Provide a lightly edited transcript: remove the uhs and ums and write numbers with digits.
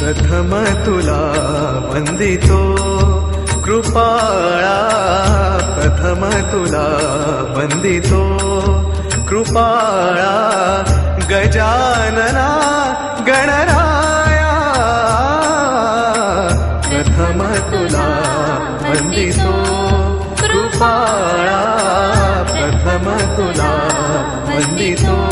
प्रथम तुला वंदितो कृपाळा, प्रथम तुला वंदितो कृपाळा, गजानना गणराया, प्रथम तुला वंदितो कृपाळा, प्रथम तुला वंदितो